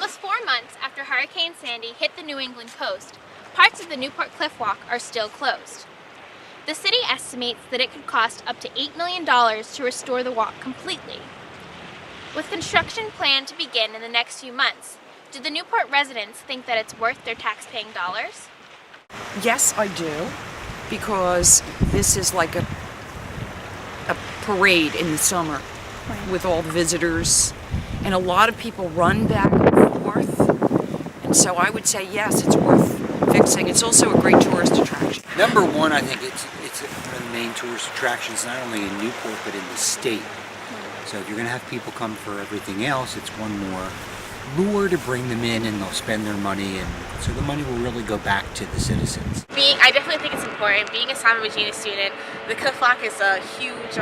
Almost 4 months after Hurricane Sandy hit the New England coast, parts of the Newport Cliff Walk are still closed. The city estimates that it could cost up to $8 million to restore the walk completely. With construction planned to begin in the next few months, do the Newport residents think that it's worth their tax-paying dollars? Yes, I do, because this is like a parade in the summer with all the visitors, and a lot of people run back and forth, and so I would say yes, it's worth fixing. It's also a great tourist attraction. Number one, I think it's one of the main tourist attractions, not only in Newport, but in the state. So if you're going to have people come for everything else, it's one more lure to bring them in, and they'll spend their money, and so the money will really go back to the citizens. I definitely think it's important. Being a Simon Regina student, the Cliff Walk is a huge,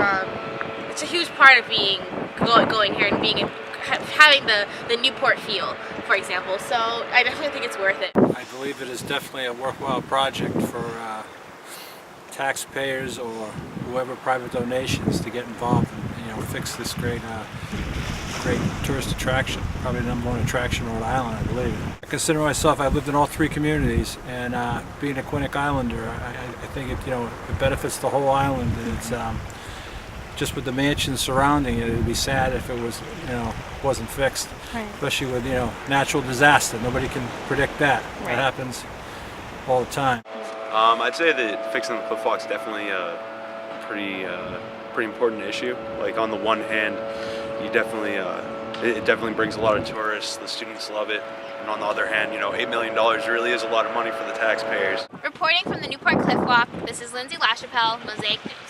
it's a huge part of going here and having the Newport feel, for example. So I definitely think it's worth it. I believe it is definitely a worthwhile project for taxpayers or whoever private donations to get involved and fix this great tourist attraction. Probably the #1 attraction in Rhode Island, I believe. I consider myself, I've lived in all 3 communities, and being a Quinnic Islander, I think it benefits the whole island, and it's just with the mansions surrounding it, it'd be sad if it was wasn't fixed. Right. Especially with natural disaster. Nobody can predict that. Right. That happens all the time. I'd say that fixing the cliff walk is definitely a pretty important issue. Like, on the one hand, it definitely brings a lot of tourists. The students love it. And on the other hand, $8 million really is a lot of money for the taxpayers. Reporting from the Newport Cliff Walk, this is Lindsay LaChapelle, Mosaic News.